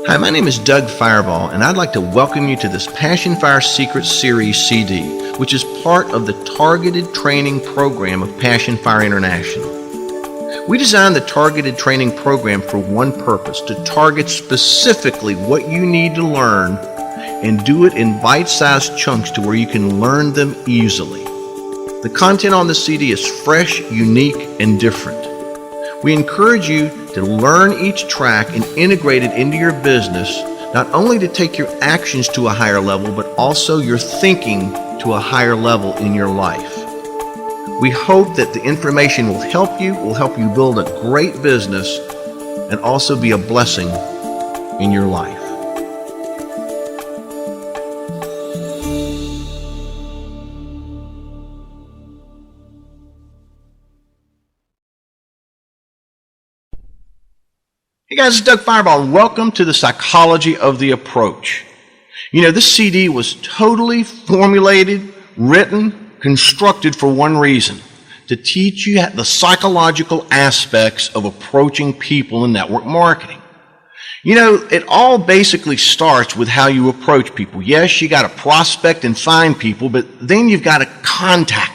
Hi, my name is Doug Firebaugh, and I'd like to welcome you to this Passion Fire Secrets Series CD, which is part of the targeted training program of Passion Fire International. We designed the targeted training program for one purpose: to target specifically what you need to learn and do it in bite-sized chunks to where you can learn them easily. The content on the CD is fresh, unique, and different. We encourage you to learn each track and integrate it into your business, not only to take your actions to a higher level, but also your thinking to a higher level in your life. We hope that the information will help you build a great business, and also be a blessing in your life. Hey guys, it's Doug Firebaugh, and welcome to the Psychology of the Approach. You know, this CD was totally formulated, written, constructed for one reason: to teach you the psychological aspects of approaching people in network marketing. You know, it all basically starts with how you approach people. Yes, you got to prospect and find people, but then you've got to contact them.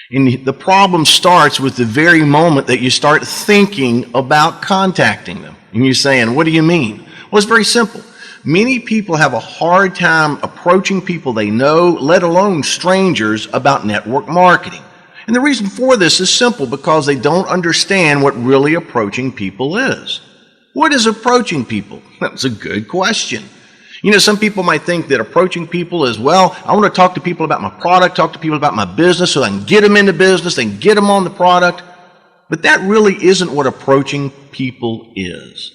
And the problem starts with the very moment that you start thinking about contacting them. And you're saying, what do you mean? Well, it's very simple. Many people have a hard time approaching people they know, let alone strangers, about network marketing. And the reason for this is simple: because they don't understand what really approaching people is. What is approaching people? That's a good question. You know, some people might think that approaching people is, well, I want to talk to people about my product, talk to people about my business so I can get them into business, then get them on the product. But that really isn't what approaching people is.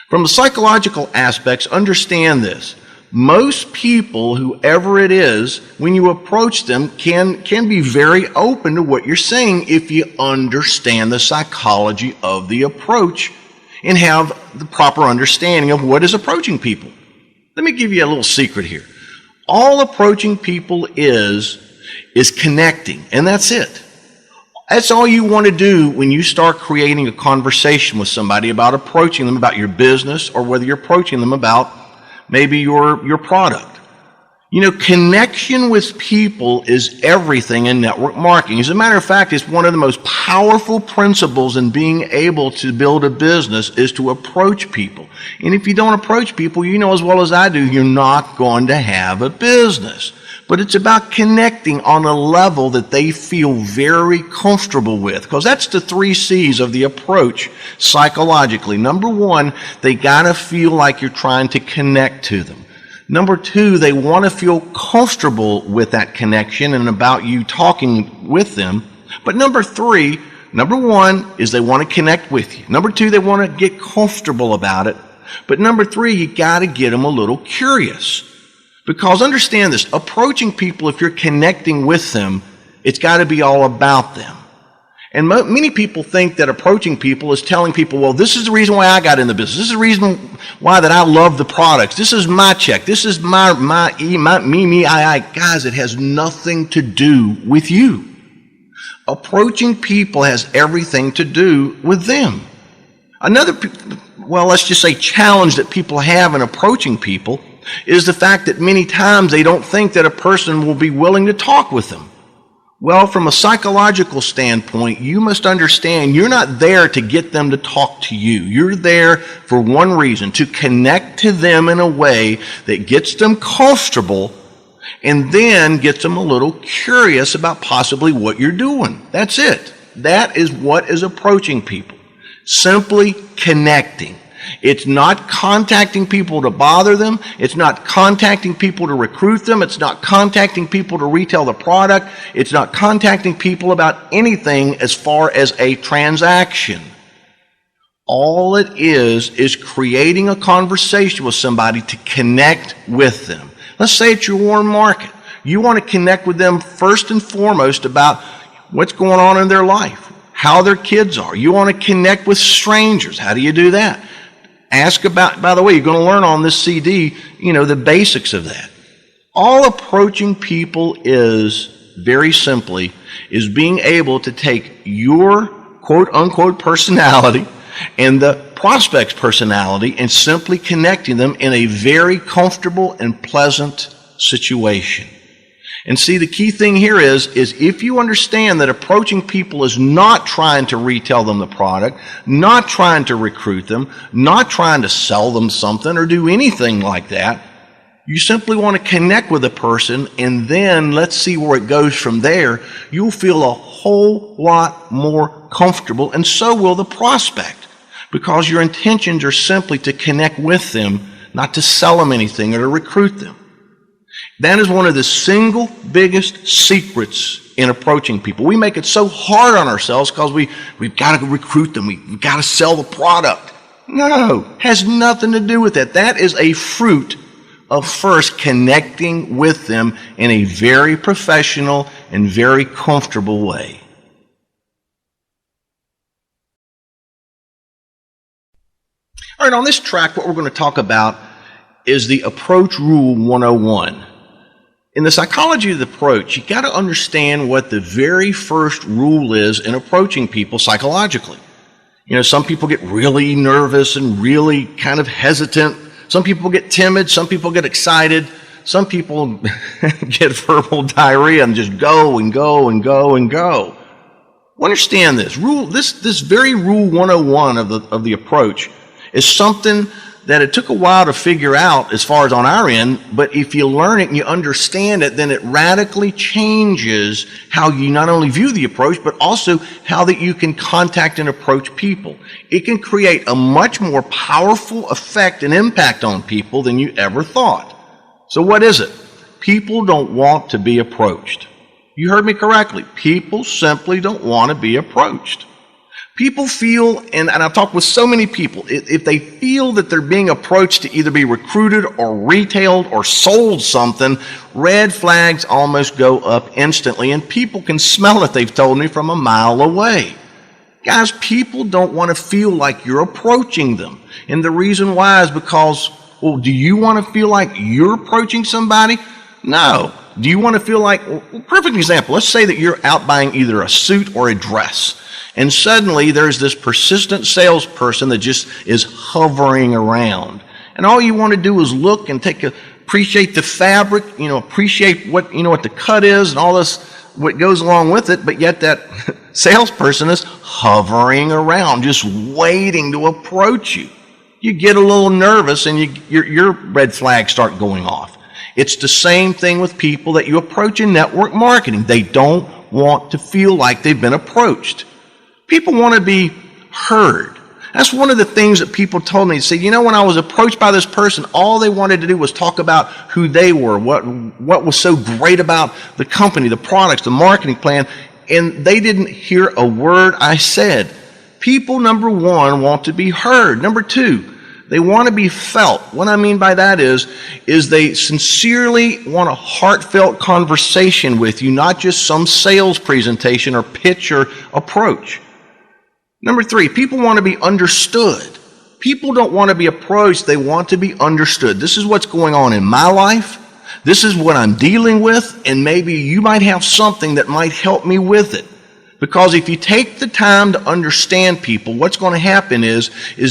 From the psychological aspects, understand this: most people, whoever it is, when you approach them, can be very open to what you're saying if you understand the psychology of the approach and have the proper understanding of what is approaching people. Let me give you a little secret here. All approaching people is connecting, and that's it. That's all you want to do when you start creating a conversation with somebody about approaching them about your business, or whether you're approaching them about maybe your product. You know, connection with people is everything in network marketing. As a matter of fact, it's one of the most powerful principles in being able to build a business, is to approach people. And if you don't approach people, you know as well as I do, you're not going to have a business. But it's about connecting on a level that they feel very comfortable with, because that's the 3 C's of the approach psychologically. Number 1, they gotta feel like you're trying to connect to them. Number 2, they want to feel comfortable with that connection and about you talking with them. But number 1 is they want to connect with you. Number 2, they want to get comfortable about it. But number 3, you got to get them a little curious. Because understand this: approaching people, if you're connecting with them, it's got to be all about them. And many people think that approaching people is telling people, well, this is the reason why I got in the business. This is the reason why that I love the products. This is my check. This is my I. Guys, it has nothing to do with you. Approaching people has everything to do with them. Another, well, let's just say challenge that people have in approaching people is the fact that many times they don't think that a person will be willing to talk with them. Well, from a psychological standpoint, you must understand you're not there to get them to talk to you. You're there for one reason: to connect to them in a way that gets them comfortable and then gets them a little curious about possibly what you're doing. That's it. That is what is approaching people. Simply connecting. It's not contacting people to bother them. It's not contacting people to recruit them. It's not contacting people to retail the product. It's not contacting people about anything as far as a transaction. All it is creating a conversation with somebody to connect with them. Let's say it's your warm market. You want to connect with them first and foremost about what's going on in their life, how their kids are. You want to connect with strangers. How do you do that? Ask about, by the way, you're going to learn on this CD, the basics of that. All approaching people is, very simply, is being able to take your quote-unquote personality and the prospect's personality and simply connecting them in a very comfortable and pleasant situation. And see, the key thing here is if you understand that approaching people is not trying to retell them the product, not trying to recruit them, not trying to sell them something or do anything like that, you simply want to connect with a person, and then let's see where it goes from there. You'll feel a whole lot more comfortable, and so will the prospect, because your intentions are simply to connect with them, not to sell them anything or to recruit them. That is one of the single biggest secrets in approaching people. We make it so hard on ourselves because we've got to recruit them. We've got to sell the product. No, has nothing to do with that. That is a fruit of first connecting with them in a very professional and very comfortable way. All right, on this track, what we're going to talk about is the Approach Rule 101. In the psychology of the approach, you got to understand what the very first rule is in approaching people psychologically. You know, some people get really nervous and really kind of hesitant. Some people get timid. Some people get excited. Some people get verbal diarrhea and just go and go and go and go. Understand this rule. This very rule 101 of the approach is something that it took a while to figure out as far as on our end, but if you learn it and you understand it, then it radically changes how you not only view the approach, but also how that you can contact and approach people. It can create a much more powerful effect and impact on people than you ever thought. So what is it? People don't want to be approached. You heard me correctly. People simply don't want to be approached. People feel, and I've talked with so many people, if they feel that they're being approached to either be recruited or retailed or sold something, red flags almost go up instantly, and people can smell it, they've told me, from a mile away. Guys, people don't want to feel like you're approaching them. And the reason why is because, well, do you want to feel like you're approaching somebody? No. Do you want to feel like, well, perfect example, let's say that you're out buying either a suit or a dress. And suddenly there's this persistent salesperson that just is hovering around. And all you want to do is look and appreciate the fabric, appreciate what the cut is and all this, what goes along with it, but yet that salesperson is hovering around, just waiting to approach you. You get a little nervous and your red flags start going off. It's the same thing with people that you approach in network marketing. They don't want to feel like they've been approached. People want to be heard. That's one of the things that people told me. They said, when I was approached by this person, all they wanted to do was talk about who they were, what was so great about the company, the products, the marketing plan, and they didn't hear a word I said. People, number one, want to be heard. Number two, they want to be felt. What I mean by that is they sincerely want a heartfelt conversation with you, not just some sales presentation or pitch or approach. Number three, people want to be understood. People don't want to be approached, they want to be understood. This is what's going on in my life. This is what I'm dealing with, and maybe you might have something that might help me with it. Because if you take the time to understand people, what's going to happen is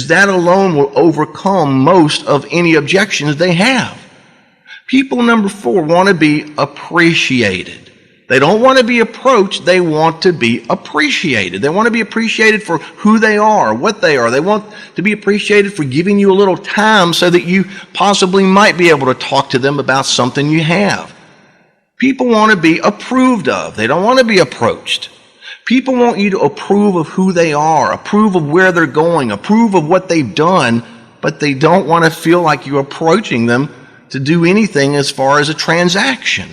that alone will overcome most of any objections they have. People, number four, want to be appreciated. They don't want to be approached, they want to be appreciated. They want to be appreciated for who they are, what they are. They want to be appreciated for giving you a little time so that you possibly might be able to talk to them about something you have. People want to be approved of. They don't want to be approached. People want you to approve of who they are, approve of where they're going, approve of what they've done, but they don't want to feel like you're approaching them to do anything as far as a transaction.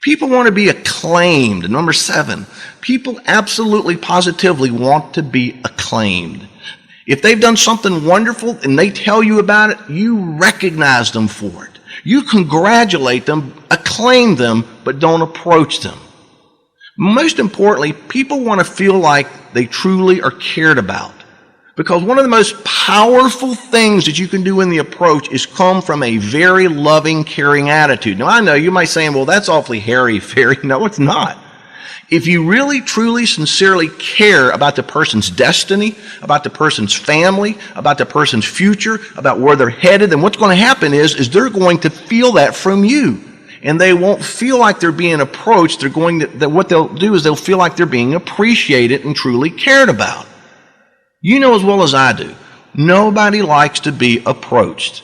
People want to be acclaimed. Number seven, people absolutely positively want to be acclaimed. If they've done something wonderful and they tell you about it, you recognize them for it. You congratulate them, acclaim them, but don't approach them. Most importantly, people want to feel like they truly are cared about. Because one of the most powerful things that you can do in the approach is come from a very loving, caring attitude. Now, I know you might say, well, that's awfully hairy-fairy. No, it's not. If you really, truly, sincerely care about the person's destiny, about the person's family, about the person's future, about where they're headed, then what's going to happen is they're going to feel that from you. And they won't feel like they're being approached. What they'll do is they'll feel like they're being appreciated and truly cared about. You know as well as I do, nobody likes to be approached.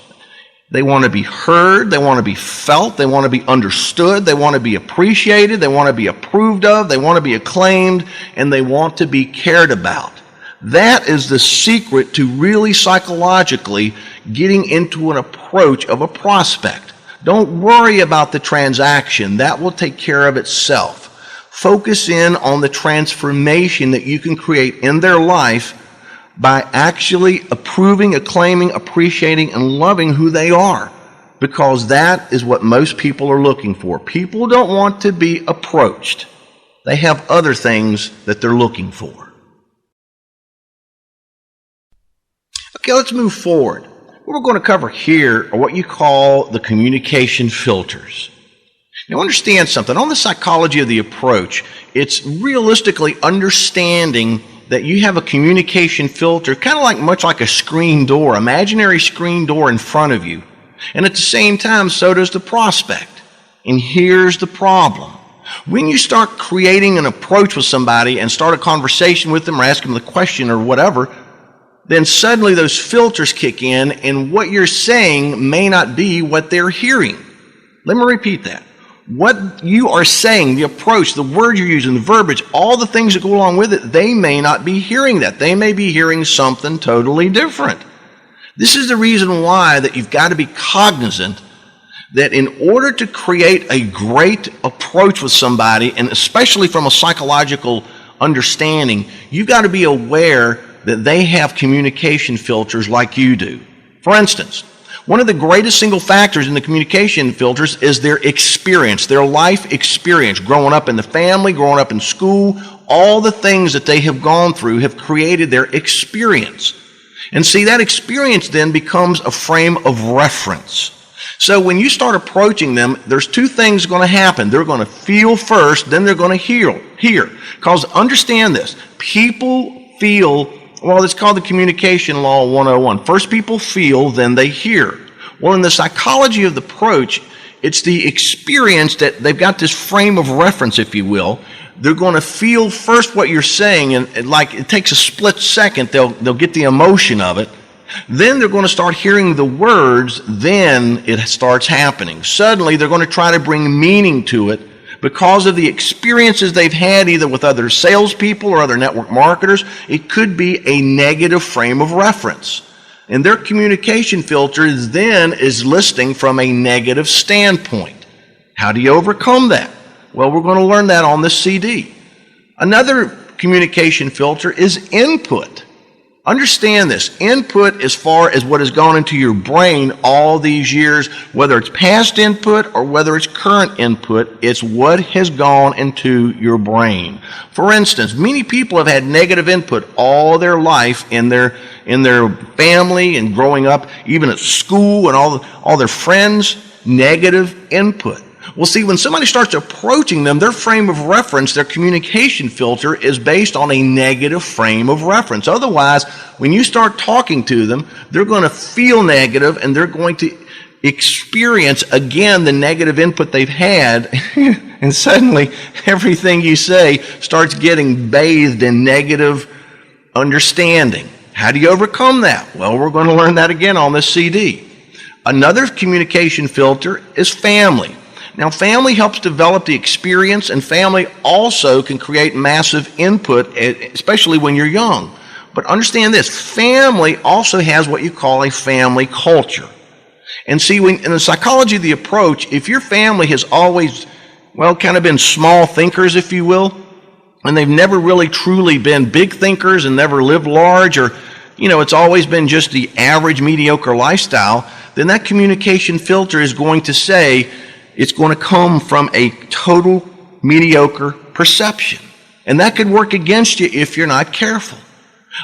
They want to be heard, they want to be felt, they want to be understood, they want to be appreciated, they want to be approved of, they want to be acclaimed, and they want to be cared about. That is the secret to really psychologically getting into an approach of a prospect. Don't worry about the transaction. That will take care of itself. Focus in on the transformation that you can create in their life by actually approving, acclaiming, appreciating, and loving who they are. Because that is what most people are looking for. People don't want to be approached. They have other things that they're looking for. Okay, let's move forward. What we're going to cover here are what you call the communication filters. Now understand something. On the psychology of the approach, it's realistically understanding that you have a communication filter, kind of much like a screen door, imaginary screen door in front of you. And at the same time, so does the prospect. And here's the problem. When you start creating an approach with somebody and start a conversation with them or ask them the question or whatever, then suddenly those filters kick in and what you're saying may not be what they're hearing. Let me repeat that. What you are saying, the approach, the word you're using, the verbiage, all the things that go along with it, they may not be hearing that. They may be hearing something totally different. This is the reason why that you've got to be cognizant that in order to create a great approach with somebody, and especially from a psychological understanding, you've got to be aware that they have communication filters like you do. For instance, one of the greatest single factors in the communication filters is their experience, their life experience, growing up in the family, growing up in school. All the things that they have gone through have created their experience. And see, that experience then becomes a frame of reference. So when you start approaching them, there's two things going to happen. They're going to feel first, then they're going to hear. Because understand this, people feel. Well, it's called the Communication Law 101. First people feel, then they hear. Well, in the psychology of the approach, it's the experience that they've got this frame of reference, if you will. They're going to feel first what you're saying, and it takes a split second, they'll get the emotion of it. Then they're going to start hearing the words, then it starts happening. Suddenly, they're going to try to bring meaning to it, because of the experiences they've had either with other salespeople or other network marketers. It could be a negative frame of reference. And their communication filter then is listening from a negative standpoint. How do you overcome that? Well, we're going to learn that on this CD. Another communication filter is input. Understand this. Input, as far as what has gone into your brain all these years, whether it's past input or whether it's current input, it's what has gone into your brain. For instance, many people have had negative input all their life in their family and growing up, even at school and all their friends, negative input. Well, see, when somebody starts approaching them, their frame of reference, their communication filter, is based on a negative frame of reference. Otherwise, when you start talking to them, they're going to feel negative and they're going to experience, again, the negative input they've had. And suddenly, everything you say starts getting bathed in negative understanding. How do you overcome that? Well, we're going to learn that again on this CD. Another communication filter is family. Now, family helps develop the experience, and family also can create massive input, especially when you're young. But understand this, family also has what you call a family culture. And see, in the psychology of the approach, if your family has always, kind of been small thinkers, if you will, and they've never really truly been big thinkers and never lived large, or, it's always been just the average mediocre lifestyle, then that communication filter is going to say, it's going to come from a total mediocre perception. And that could work against you if you're not careful.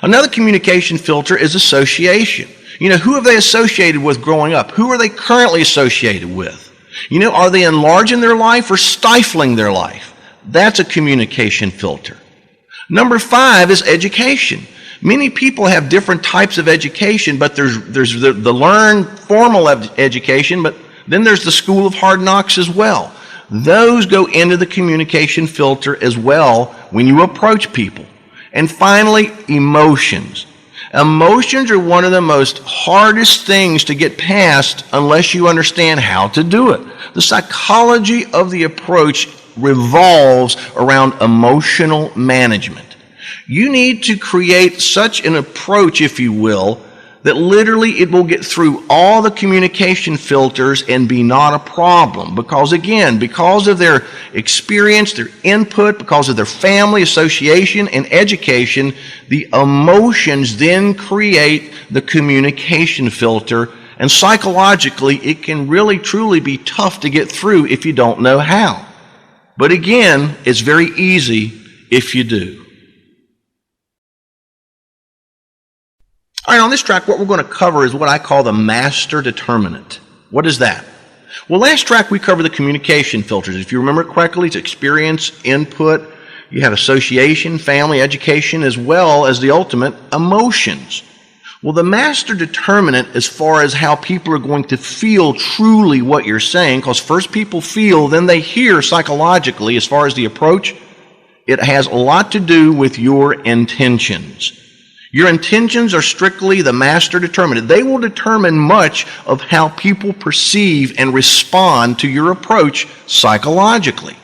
Another communication filter is association. Who have they associated with growing up? Who are they currently associated with? Are they enlarging their life or stifling their life? That's a communication filter. Number 5 is education. Many people have different types of education, but there's the learned formal education, but then there's the school of hard knocks as well. Those go into the communication filter as well when you approach people. And finally, emotions. Emotions are one of the most hardest things to get past unless you understand how to do it. The psychology of the approach revolves around emotional management. You need to create such an approach, if you will, that literally it will get through all the communication filters and be not a problem. Because again, because of their experience, their input, because of their family, association, and education, the emotions then create the communication filter. And psychologically, it can really truly be tough to get through if you don't know how. But again, it's very easy if you do. All right, on this track, what we're going to cover is what I call the Master Determinant. What is that? Well, last track we covered the communication filters. If you remember correctly, it's experience, input, you have association, family, education, as well as the ultimate, emotions. Well, the Master Determinant, as far as how people are going to feel truly what you're saying, because first people feel, then they hear psychologically, as far as the approach, it has a lot to do with your intentions. Your intentions are strictly the Master Determinant. They will determine much of how people perceive and respond to your approach psychologically.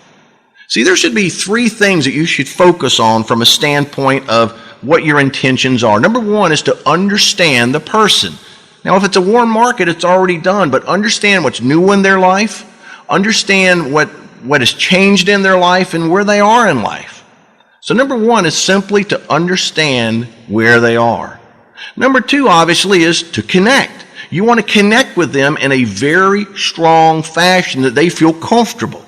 See, there should be 3 things that you should focus on from a standpoint of what your intentions are. Number 1 is to understand the person. Now, if it's a warm market, it's already done, but understand what's new in their life, understand what has changed in their life and where they are in life. So number 1 is simply to understand where they are. Number 2, obviously, is to connect. You want to connect with them in a very strong fashion that they feel comfortable.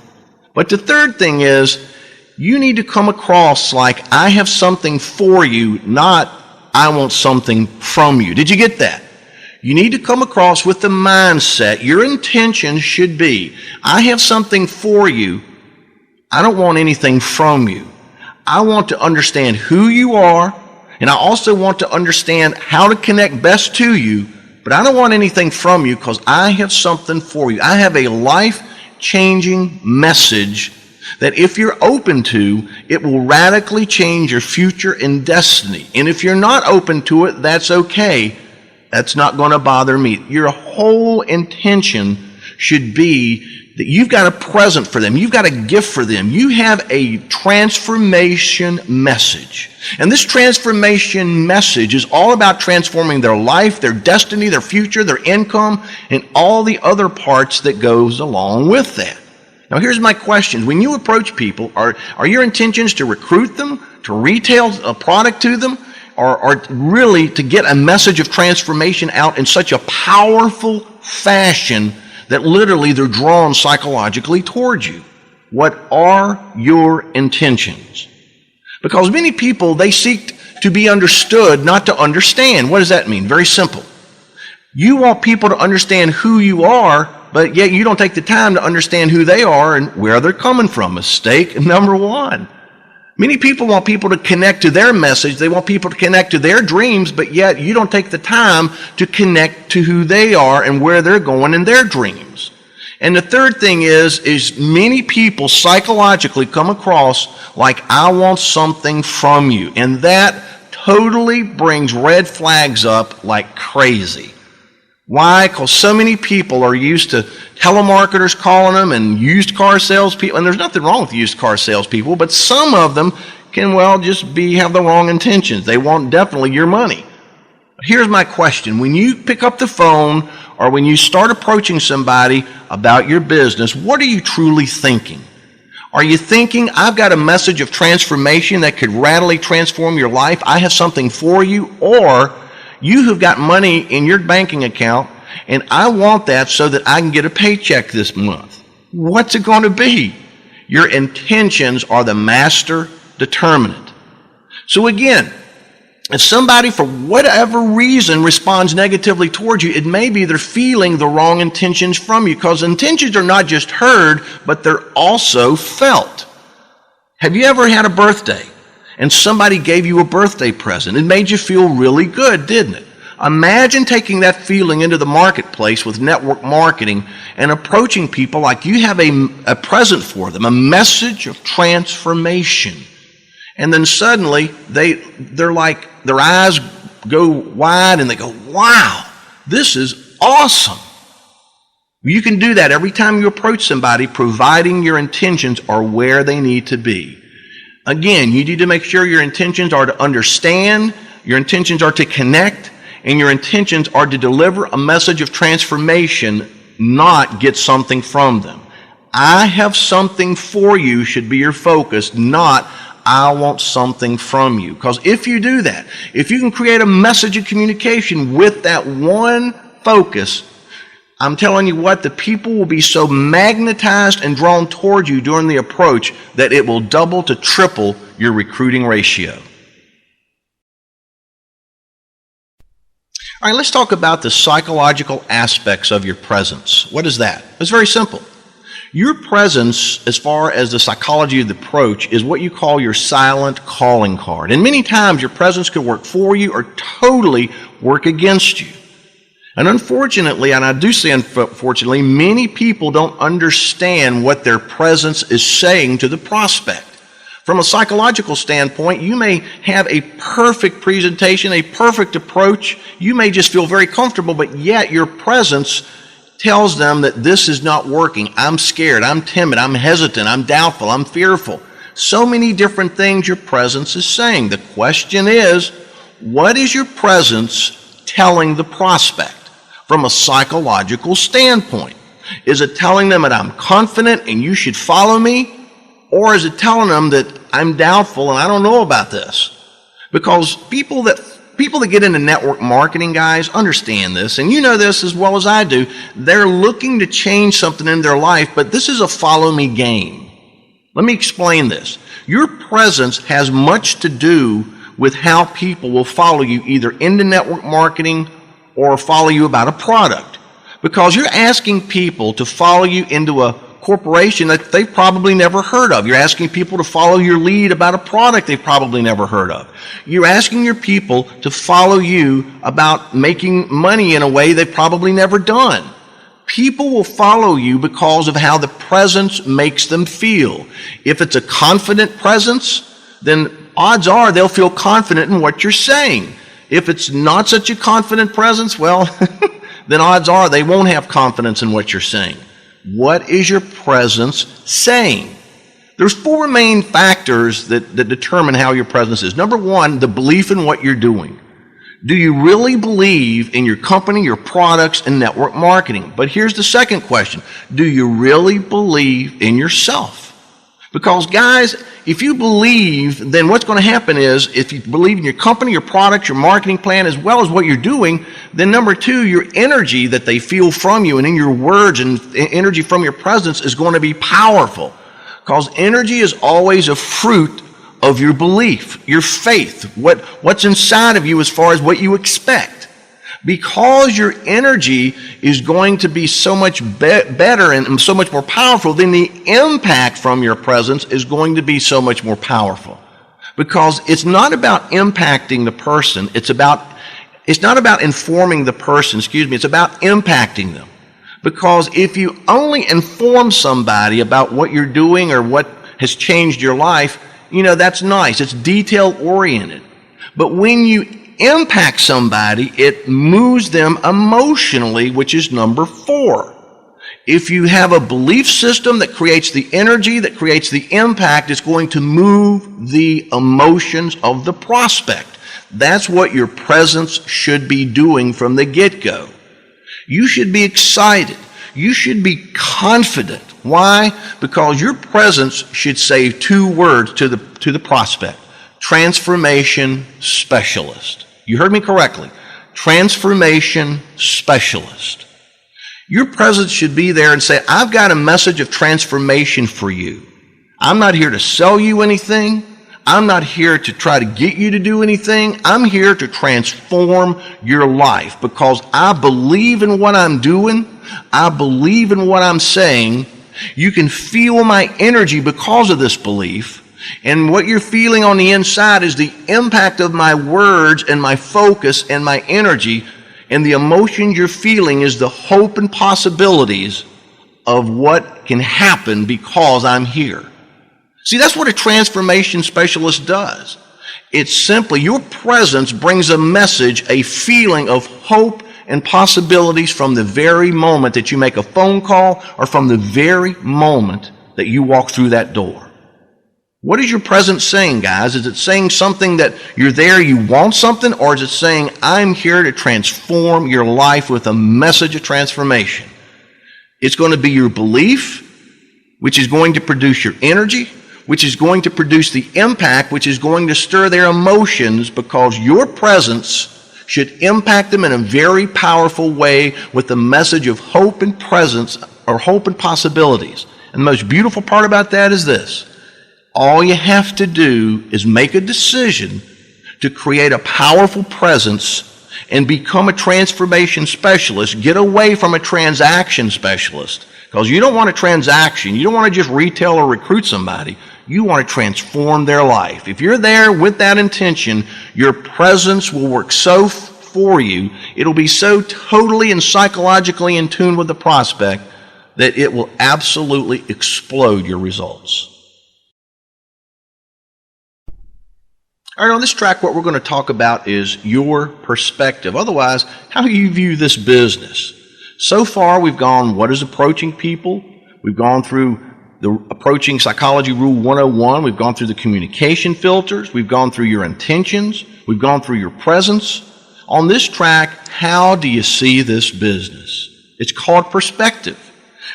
But the third thing is, you need to come across like, I have something for you, not I want something from you. Did you get that? You need to come across with the mindset. Your intention should be, I have something for you. I don't want anything from you. I want to understand who you are, and I also want to understand how to connect best to you, but I don't want anything from you because I have something for you. I have a life-changing message that if you're open to, it will radically change your future and destiny. And if you're not open to it, that's okay. That's not going to bother me. Your whole intention should be that you've got a present for them. You've got a gift for them. You have a transformation message. And this transformation message is all about transforming their life, their destiny, their future, their income, and all the other parts that goes along with that. Now here's my question. When you approach people, are your intentions to recruit them, to retail a product to them, or really to get a message of transformation out in such a powerful fashion that literally they're drawn psychologically towards you? What are your intentions? Because many people, they seek to be understood, not to understand. What does that mean? Very simple. You want people to understand who you are, but yet you don't take the time to understand who they are and where they're coming from. Mistake number 1. Many people want people to connect to their message. They want people to connect to their dreams, but yet you don't take the time to connect to who they are and where they're going in their dreams. And the third thing is many people psychologically come across like, I want something from you. And that totally brings red flags up like crazy. Why? Because so many people are used to telemarketers calling them and used car salespeople. And there's nothing wrong with used car salespeople, but some of them can, just have the wrong intentions. They want definitely your money. Here's my question. When you pick up the phone or when you start approaching somebody about your business, what are you truly thinking? Are you thinking, I've got a message of transformation that could radically transform your life? I have something for you. Or you have got money in your banking account and I want that so that I can get a paycheck this month. What's it going to be? Your intentions are the Master Determinant. So again, if somebody for whatever reason responds negatively towards you, it may be they're feeling the wrong intentions from you, because intentions are not just heard, but they're also felt. Have you ever had a birthday and somebody gave you a birthday present? It made you feel really good, didn't it? Imagine taking that feeling into the marketplace with network marketing and approaching people like you have a present for them, a message of transformation. And then suddenly they're like, their eyes go wide and they go, wow, this is awesome. You can do that every time you approach somebody, providing your intentions are where they need to be. Again, you need to make sure your intentions are to understand, your intentions are to connect, and your intentions are to deliver a message of transformation, not get something from them. I have something for you should be your focus, not I want something from you. Because if you do that, if you can create a message of communication with that one focus, I'm telling you what, the people will be so magnetized and drawn toward you during the approach that it will double to triple your recruiting ratio. All right, let's talk about the psychological aspects of your presence. What is that? It's very simple. Your presence, as far as the psychology of the approach, is what you call your silent calling card. And many times your presence could work for you or totally work against you. And unfortunately, and I do say unfortunately, many people don't understand what their presence is saying to the prospect. From a psychological standpoint, you may have a perfect presentation, a perfect approach. You may just feel very comfortable, but yet your presence tells them that this is not working. I'm scared, I'm timid, I'm hesitant, I'm doubtful, I'm fearful. So many different things your presence is saying. The question is, what is your presence telling the prospect from a psychological standpoint? Is it telling them that I'm confident and you should follow me? Or is it telling them that I'm doubtful and I don't know about this? Because people that get into network marketing, guys, understand this, and you know this as well as I do. They're looking to change something in their life, but this is a follow me game. Let me explain this. Your presence has much to do with how people will follow you either into network marketing or follow you about a product. Because you're asking people to follow you into a corporation that they've probably never heard of. You're asking people to follow your lead about a product they've probably never heard of. You're asking your people to follow you about making money in a way they've probably never done. People will follow you because of how the presence makes them feel. If it's a confident presence, then odds are they'll feel confident in what you're saying. If it's not such a confident presence, well, then odds are they won't have confidence in what you're saying. What is your presence saying? There's four main factors that determine how your presence is. Number one, the belief in what you're doing. Do you really believe in your company, your products, and network marketing? But here's the second question. Do you really believe in yourself? Because guys, if you believe, then what's going to happen is, if you believe in your company, your product, your marketing plan, as well as what you're doing, then number two, your energy that they feel from you and in your words and energy from your presence is going to be powerful. Because energy is always a fruit of your belief, your faith, what's inside of you as far as what you expect. Because your energy is going to be so much better and so much more powerful, then the impact from your presence is going to be so much more powerful. Because it's not about impacting the person, it's not about informing the person, it's about impacting them. Because if you only inform somebody about what you're doing or what has changed your life, that's nice, it's detail oriented. But when you impact somebody, it moves them emotionally, which is number four. If you have a belief system that creates the energy, that creates the impact, it's going to move the emotions of the prospect. That's what your presence should be doing from the get-go. You should be excited. You should be confident. Why? Because your presence should say two words to the prospect. Transformation specialist. You heard me correctly. Transformation specialist. Your presence should be there and say, I've got a message of transformation for you. I'm not here to sell you anything. I'm not here to try to get you to do anything. I'm here to transform your life because I believe in what I'm doing. I believe in what I'm saying. You can feel my energy because of this belief. And what you're feeling on the inside is the impact of my words and my focus and my energy, and the emotions you're feeling is the hope and possibilities of what can happen because I'm here. See, that's what a transformation specialist does. It's simply your presence brings a message, a feeling of hope and possibilities from the very moment that you make a phone call or from the very moment that you walk through that door. What is your presence saying, guys? Is it saying something that you're there, you want something, or is it saying, I'm here to transform your life with a message of transformation? It's going to be your belief, which is going to produce your energy, which is going to produce the impact, which is going to stir their emotions, because your presence should impact them in a very powerful way with the message of hope and presence, or hope and possibilities. And the most beautiful part about that is this. All you have to do is make a decision to create a powerful presence and become a transformation specialist. Get away from a transaction specialist, because you don't want a transaction. You don't want to just retail or recruit somebody. You want to transform their life. If you're there with that intention, your presence will work so for you. It'll be so totally and psychologically in tune with the prospect that it will absolutely explode your results. All right, on this track, what we're going to talk about is your perspective. Otherwise, how you view this business. So far, we've gone what is approaching people. We've gone through the approaching psychology rule 101. We've gone through the communication filters. We've gone through your intentions. We've gone through your presence. On this track, how do you see this business? It's called perspective.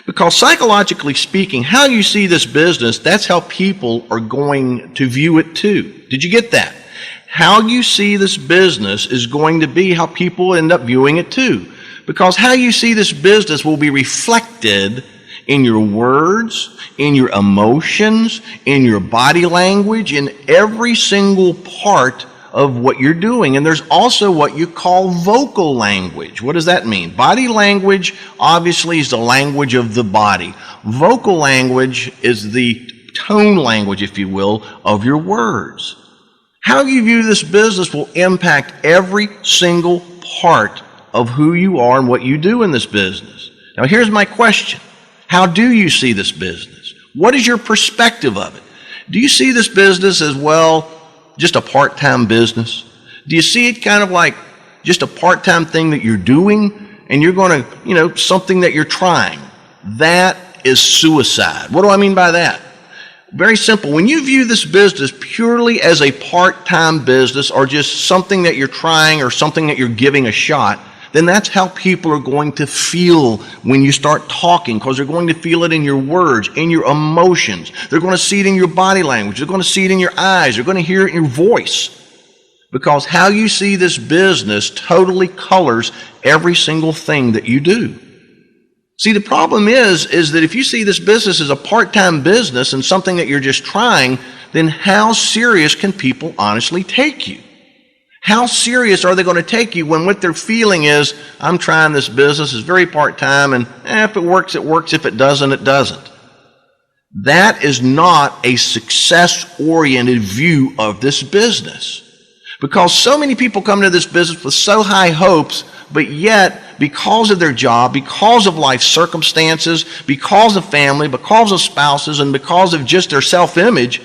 Because psychologically speaking, how you see this business, that's how people are going to view it too. Did you get that? How you see this business is going to be how people end up viewing it too. Because how you see this business will be reflected in your words, in your emotions, in your body language, in every single part of what you're doing. And there's also what you call vocal language. What does that mean? Body language obviously is the language of the body. Vocal language is the tone language, if you will, of your words. How you view this business will impact every single part of who you are and what you do in this business. Now here's my question. How do you see this business? What is your perspective of it? Do you see this business as, well, just a part-time business? Do you see it kind of like just a part-time thing that you're doing and you're going to, something that you're trying? That is suicide. What do I mean by that? Very simple. When you view this business purely as a part-time business or just something that you're trying or something that you're giving a shot, then that's how people are going to feel when you start talking, because they're going to feel it in your words, in your emotions. They're going to see it in your body language. They're going to see it in your eyes. They're going to hear it in your voice. Because how you see this business totally colors every single thing that you do. See, the problem is that if you see this business as a part-time business and something that you're just trying, then how serious can people honestly take you? How serious are they going to take you when what they're feeling is, I'm trying this business, it's very part-time, and if it works, it works. If it doesn't, it doesn't. That is not a success-oriented view of this business. Because so many people come to this business with so high hopes, but yet, because of their job, because of life circumstances, because of family, because of spouses, and because of just their self-image,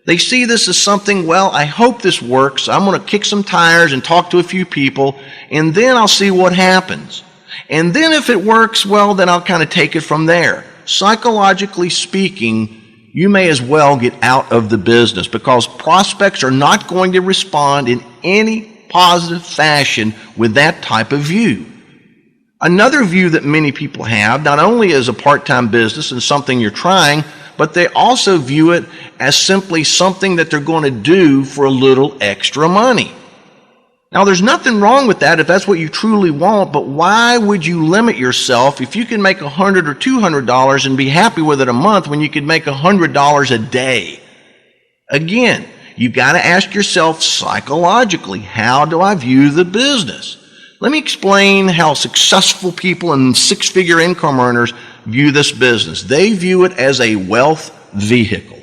they see this as something, well, I hope this works. I'm going to kick some tires and talk to a few people, and then I'll see what happens. And then if it works, well, then I'll kind of take it from there. Psychologically speaking, you may as well get out of the business, because prospects are not going to respond in any positive fashion with that type of view. Another view that many people have, not only as a part-time business and something you're trying, but they also view it as simply something that they're going to do for a little extra money. Now, there's nothing wrong with that if that's what you truly want, but why would you limit yourself if you can make $100 or $200 and be happy with it a month when you could make $100 a day? Again, you've got to ask yourself psychologically, how do I view the business? Let me explain how successful people and six-figure income earners view this business. They view it as a wealth vehicle.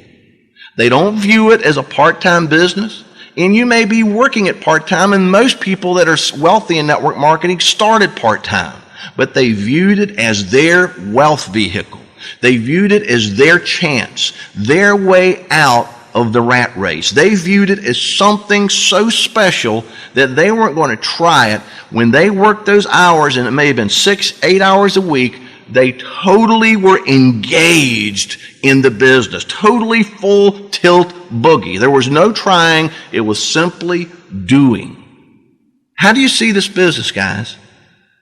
They don't view it as a part-time business. And you may be working at part-time, and most people that are wealthy in network marketing started part-time. But they viewed it as their wealth vehicle. They viewed it as their chance, their way out of the rat race. They viewed it as something so special that they weren't going to try it. When they worked those hours, and it may have been 6-8 hours a week, they totally were engaged in the business, totally full tilt boogie. There was no trying, it was simply doing. How do you see this business, guys?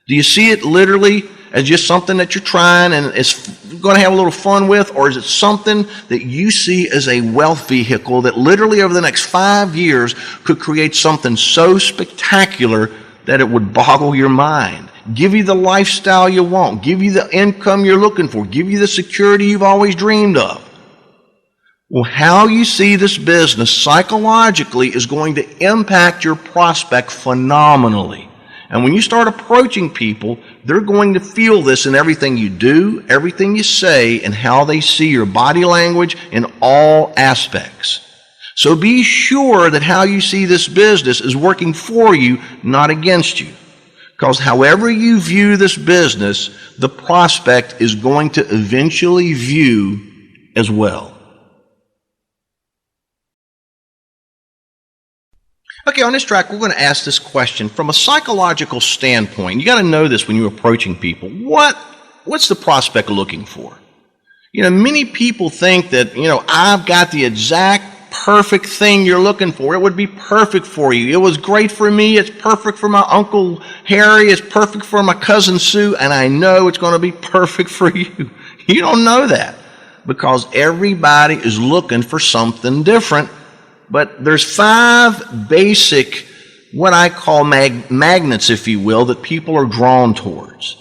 Do you see it literally as just something that you're trying and it's going to have a little fun with, or is it something that you see as a wealth vehicle that literally over the next 5 years could create something so spectacular that it would boggle your mind? Give you the lifestyle you want, give you the income you're looking for, give you the security you've always dreamed of. Well, how you see this business psychologically is going to impact your prospect phenomenally. And when you start approaching people, they're going to feel this in everything you do, everything you say, and how they see your body language in all aspects. So be sure that how you see this business is working for you, not against you. Because however you view this business, the prospect is going to eventually view as well. Okay, on this track, we're going to ask this question from a psychological standpoint. You got to know this when you're approaching people. What's the prospect looking for? You know, many people think that, I've got the exact perfect thing you're looking for. It would be perfect for you. It was great for me. It's perfect for my Uncle Harry. It's perfect for my cousin Sue. And I know it's going to be perfect for you. You don't know that because everybody is looking for something different. But there's 5 basic, what I call magnets, if you will, that people are drawn towards.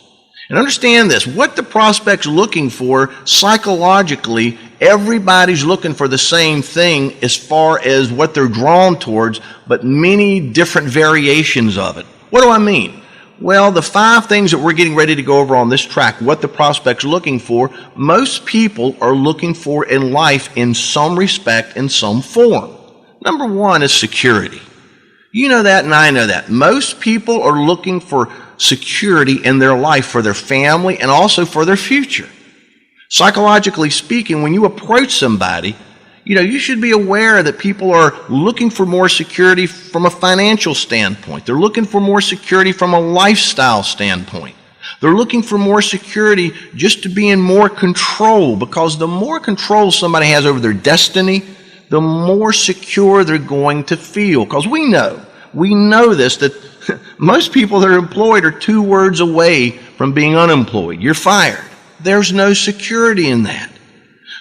And understand this, what the prospect's looking for psychologically, everybody's looking for the same thing as far as what they're drawn towards, but many different variations of it. What do I mean? Well, the 5 things that we're getting ready to go over on this track, what the prospect's looking for, most people are looking for in life in some respect, in some form. Number 1 is security. You know that and I know that. Most people are looking for security in their life for their family and also for their future. Psychologically speaking, when you approach somebody, you should be aware that people are looking for more security from a financial standpoint. They're looking for more security from a lifestyle standpoint. They're looking for more security just to be in more control, because the more control somebody has over their destiny, the more secure they're going to feel. Because we know this, that most people that are employed are 2 words away from being unemployed. You're fired. There's no security in that.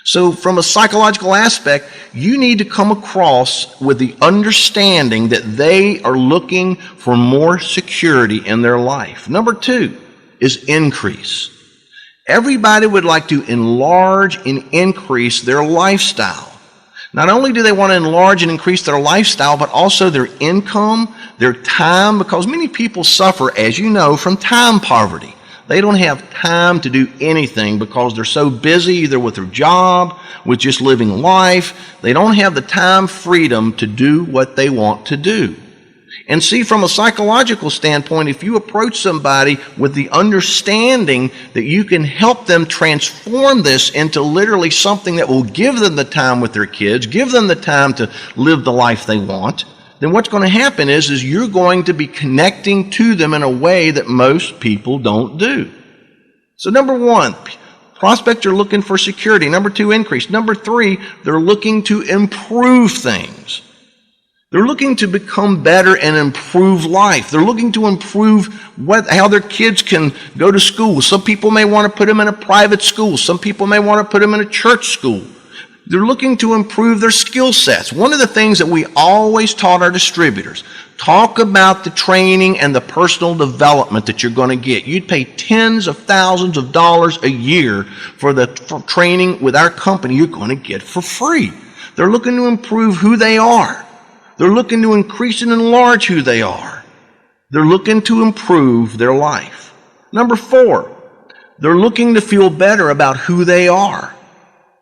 So from a psychological aspect, you need to come across with the understanding that they are looking for more security in their life. Number 2 is increase. Everybody would like to enlarge and increase their lifestyle. Not only do they want to enlarge and increase their lifestyle, but also their income, their time, because many people suffer, as you know, from time poverty. They don't have time to do anything because they're so busy either with their job, with just living life. They don't have the time freedom to do what they want to do. And see, from a psychological standpoint, if you approach somebody with the understanding that you can help them transform this into literally something that will give them the time with their kids, give them the time to live the life they want, then what's going to happen is you're going to be connecting to them in a way that most people don't do. So number 1, prospects are looking for security. Number 2, increase. Number 3, they're looking to improve things. They're looking to become better and improve life. They're looking to improve how their kids can go to school. Some people may want to put them in a private school. Some people may want to put them in a church school. They're looking to improve their skill sets. One of the things that we always taught our distributors, talk about the training and the personal development that you're going to get. You'd pay tens of thousands of dollars a year for training with our company you're going to get for free. They're looking to improve who they are. They're looking to increase and enlarge who they are. They're looking to improve their life. Number 4, they're looking to feel better about who they are.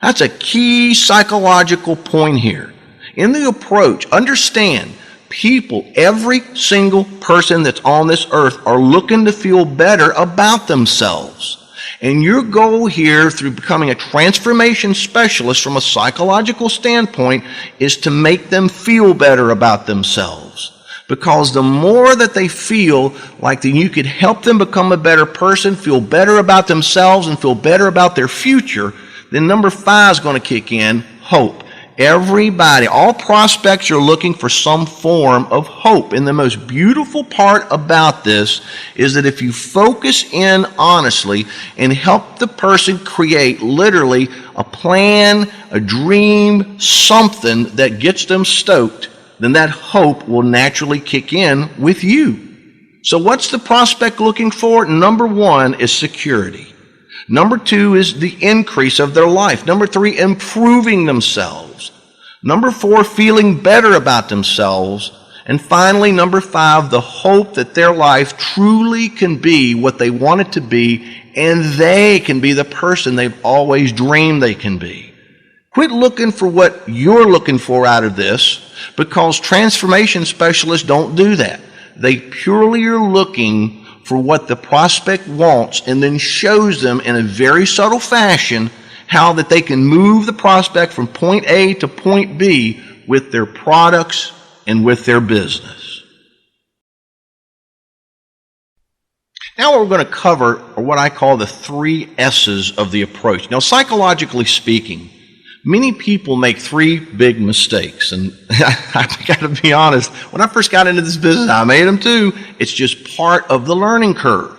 That's a key psychological point here. In the approach, understand, people, every single person that's on this earth are looking to feel better about themselves. And your goal here through becoming a transformation specialist from a psychological standpoint is to make them feel better about themselves. Because the more that they feel like that you could help them become a better person, feel better about themselves, and feel better about their future, then number 5 is going to kick in, hope. Everybody, all prospects are looking for some form of hope. And the most beautiful part about this is that if you focus in honestly and help the person create literally a plan, a dream, something that gets them stoked, then that hope will naturally kick in with you. So what's the prospect looking for? Number 1 is security. Number 2 is the increase of their life. Number 3, improving themselves. Number 4, feeling better about themselves. And finally, number 5, the hope that their life truly can be what they want it to be, and they can be the person they've always dreamed they can be. Quit looking for what you're looking for out of this, because transformation specialists don't do that. They purely are looking for what the prospect wants and then shows them in a very subtle fashion how that they can move the prospect from point A to point B with their products and with their business. Now what we're going to cover are what I call the 3 S's of the approach. Now, psychologically speaking, many people make 3 big mistakes, and I've got to be honest, when I first got into this business, I made them too. It's just part of the learning curve.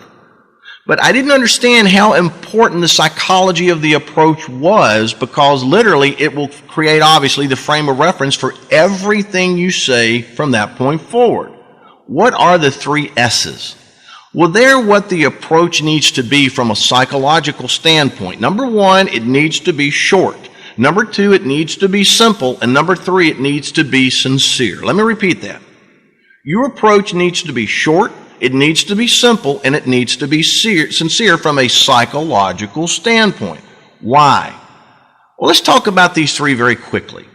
But I didn't understand how important the psychology of the approach was, because literally it will create obviously the frame of reference for everything you say from that point forward. What are the 3 S's? Well, they're what the approach needs to be from a psychological standpoint. Number 1, it needs to be short. Number 2, it needs to be simple. And number 3, it needs to be sincere. Let me repeat that. Your approach needs to be short, it needs to be simple, and it needs to be sincere from a psychological standpoint. Why? Well, let's talk about these 3 very quickly.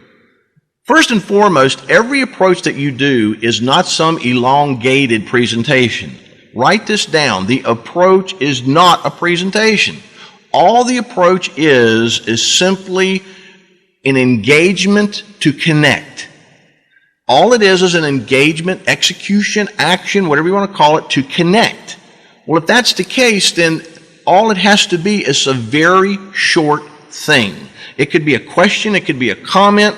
First and foremost, every approach that you do is not some elongated presentation. Write this down. The approach is not a presentation. All the approach is simply an engagement to connect. All it is an engagement, execution, action, whatever you want to call it, to connect. Well, if that's the case, then all it has to be is a very short thing. It could be a question, it could be a comment,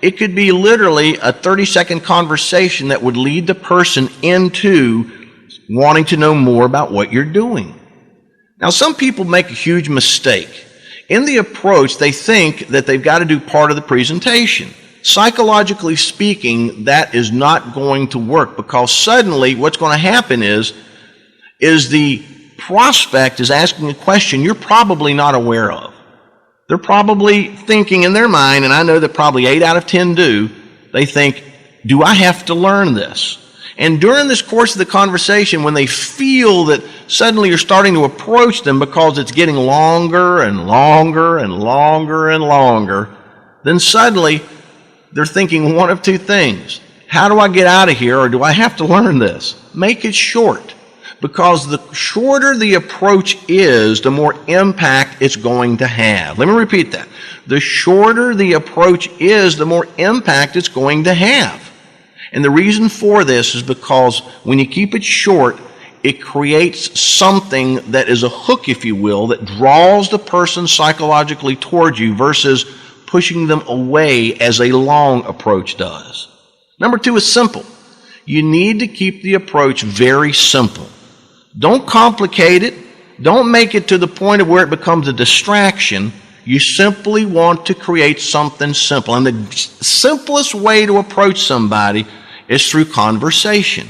it could be literally a 30-second conversation that would lead the person into wanting to know more about what you're doing. Now, some people make a huge mistake. In the approach, they think that they've got to do part of the presentation. Psychologically speaking, that is not going to work, because suddenly what's going to happen is the prospect is asking a question you're probably not aware of. They're probably thinking in their mind, and I know that probably 8 out of 10 do, they think, do I have to learn this? And during this course of the conversation, when they feel that suddenly you're starting to approach them because it's getting longer and longer and longer and longer, then suddenly they're thinking one of 2 things. How do I get out of here, or do I have to learn this? Make it short, because the shorter the approach is, the more impact it's going to have. Let me repeat that. The shorter the approach is, the more impact it's going to have. And the reason for this is because when you keep it short, it creates something that is a hook, if you will, that draws the person psychologically towards you versus pushing them away as a long approach does. Number 2 is simple. You need to keep the approach very simple. Don't complicate it. Don't make it to the point of where it becomes a distraction. You simply want to create something simple. And the simplest way to approach somebody is through conversation.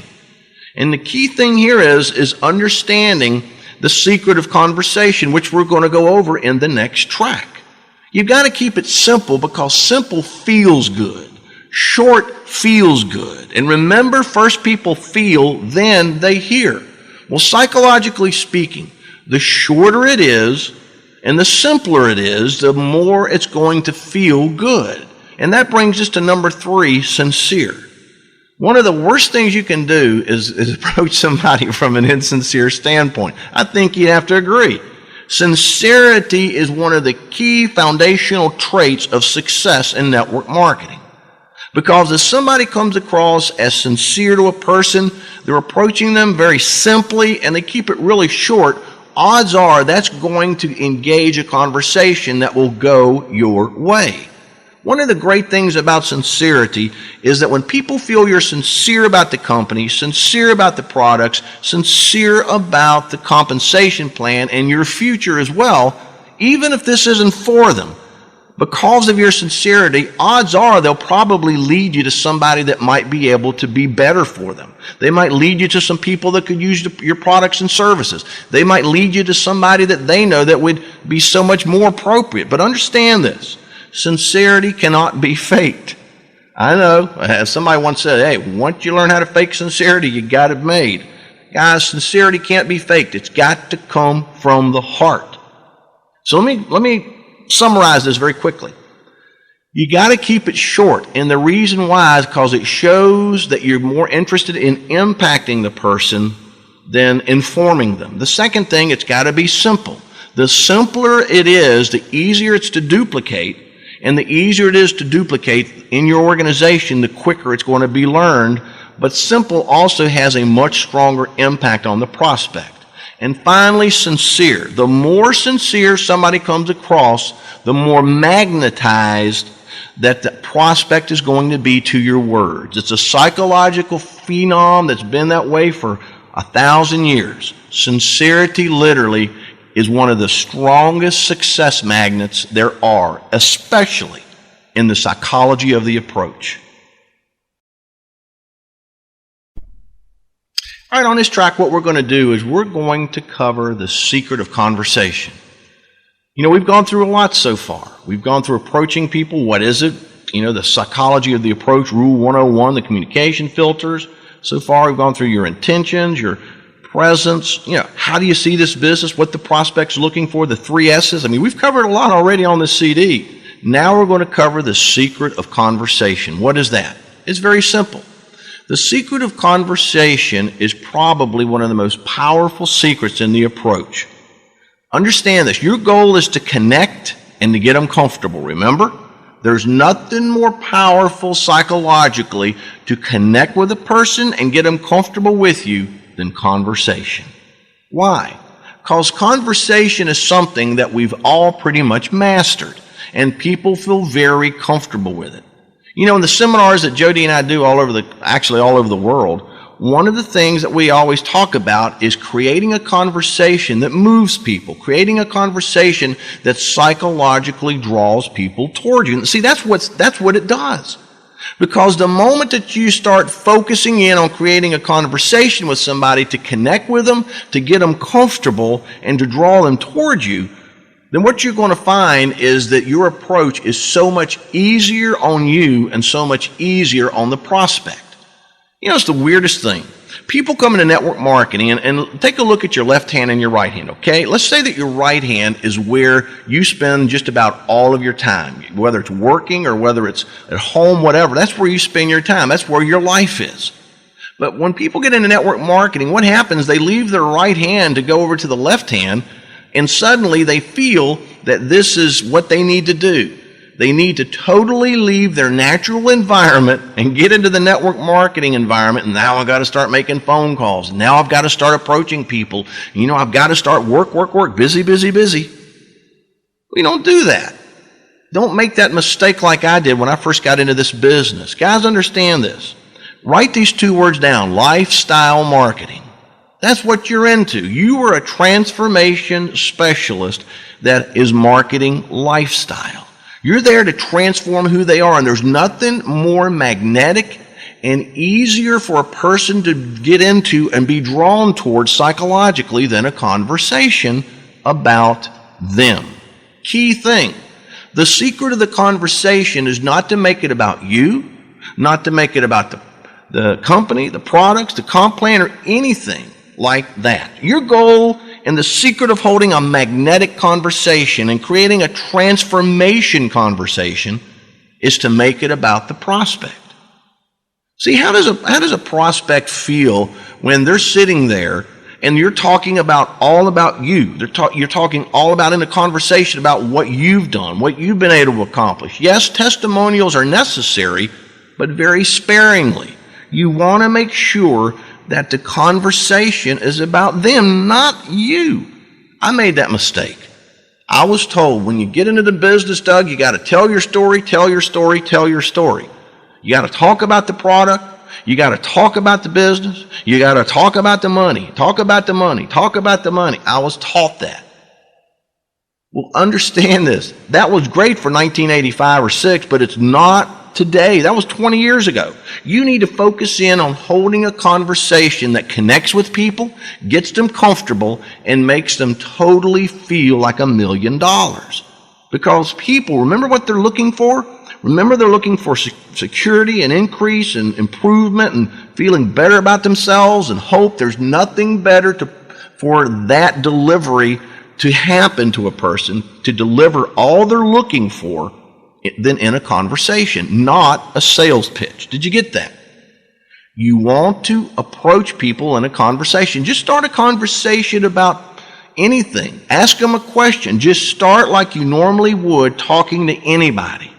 And the key thing here is understanding the secret of conversation, which we're going to go over in the next track. You've got to keep it simple, because simple feels good. Short feels good. And remember, first people feel, then they hear. Well, psychologically speaking, the shorter it is, And the simpler it is, the more it's going to feel good. And that brings us to number 3, sincere. One of the worst things you can do is approach somebody from an insincere standpoint. I think you'd have to agree. Sincerity is one of the key foundational traits of success in network marketing. Because if somebody comes across as sincere to a person, they're approaching them very simply and they keep it really short, odds are that's going to engage a conversation that will go your way. One of the great things about sincerity is that when people feel you're sincere about the company, sincere about the products, sincere about the compensation plan and your future as well, even if this isn't for them, because of your sincerity, odds are they'll probably lead you to somebody that might be able to be better for them. They might lead you to some people that could use your products and services. They might lead you to somebody that they know that would be so much more appropriate. But understand this. Sincerity cannot be faked. I know, as somebody once said, hey, once you learn how to fake sincerity, you got it made. Guys, sincerity can't be faked. It's got to come from the heart. So let me summarize this very quickly. You got to keep it short, and the reason why is because it shows that you're more interested in impacting the person than informing them. The second thing, it's got to be simple. The simpler it is, the easier it's to duplicate. And the easier it is to duplicate in your organization, the quicker it's going to be learned. But simple also has a much stronger impact on the prospect. And finally, sincere. The more sincere somebody comes across, the more magnetized that the prospect is going to be to your words. It's a psychological phenom that's been that way for 1,000 years. Sincerity literally is one of the strongest success magnets there are, especially in the psychology of the approach. All right, on this track, what we're going to do is we're going to cover the secret of conversation. You know, we've gone through a lot so far. We've gone through approaching people. What is it? You know, the psychology of the approach, Rule 101, the communication filters. So far, we've gone through your intentions, your presence, you know, how do you see this business, what the prospect's looking for, the 3 S's. I mean, we've covered a lot already on this CD. Now we're going to cover the secret of conversation. What is that? It's very simple. The secret of conversation is probably one of the most powerful secrets in the approach. Understand this. Your goal is to connect and to get them comfortable. Remember? There's nothing more powerful psychologically to connect with a person and get them comfortable with you than conversation. Why? Because conversation is something that we've all pretty much mastered, and people feel very comfortable with it. You know, in the seminars that Jody and I do all over the world, one of the things that we always talk about is creating a conversation that moves people, creating a conversation that psychologically draws people toward you. And see, that's what it does. Because the moment that you start focusing in on creating a conversation with somebody to connect with them, to get them comfortable, and to draw them towards you, then what you're going to find is that your approach is so much easier on you and so much easier on the prospect. You know, it's the weirdest thing. People come into network marketing and take a look at your left hand and your right hand, okay? Let's say that your right hand is where you spend just about all of your time, whether it's working or whether it's at home, whatever. That's where you spend your time. That's where your life is. But when people get into network marketing, what happens? They leave their right hand to go over to the left hand, and suddenly they feel that this is what they need to do. They need to totally leave their natural environment and get into the network marketing environment. And now I've got to start making phone calls. Now I've got to start approaching people. You know, I've got to start work, busy. We don't do that. Don't make that mistake like I did when I first got into this business. Guys, understand this. Write these 2 words down: lifestyle marketing. That's what you're into. You are a transformation specialist that is marketing lifestyle. You're there to transform who they are, and there's nothing more magnetic and easier for a person to get into and be drawn towards psychologically than a conversation about them. Key thing. The secret of the conversation is not to make it about you, not to make it about the company, the products, the comp plan, or anything like that. Your goal And the secret of holding a magnetic conversation and creating a transformation conversation is to make it about the prospect. See, how does a prospect feel when they're sitting there and you're talking about all about you? You're talking all about in a conversation about what you've done, what you've been able to accomplish. Yes, testimonials are necessary, but very sparingly. You want to make sure that the conversation is about them, not you. I made that mistake. I was told when you get into the business, Doug, you got to tell your story, tell your story, tell your story. You got to talk about the product. You got to talk about the business. You got to talk about the money. Talk about the money. Talk about the money. I was taught that. Well, understand this. That was great for 1985 or 6, but it's not today. That was 20 years ago. You need to focus in on holding a conversation that connects with people, gets them comfortable, and makes them totally feel like $1 million. Because people, remember what they're looking for? Remember, they're looking for security and increase and improvement and feeling better about themselves and hope. There's nothing better for that delivery to happen to a person, to deliver all they're looking for, than in a conversation, not a sales pitch. Did you get that? You want to approach people in a conversation. Just start a conversation about anything. Ask them a question. Just start like you normally would talking to anybody.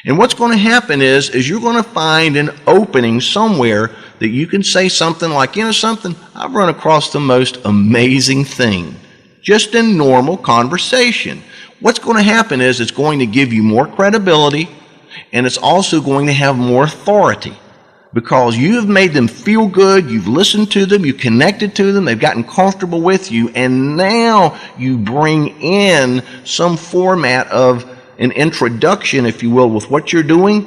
And what's going to happen is you're going to find an opening somewhere that you can say something like, you know something, I've run across the most amazing thing just in normal conversation. What's going to happen is it's going to give you more credibility, and it's also going to have more authority because you have made them feel good, you've listened to them, you connected to them, they've gotten comfortable with you, and now you bring in some format of an introduction, if you will, with what you're doing.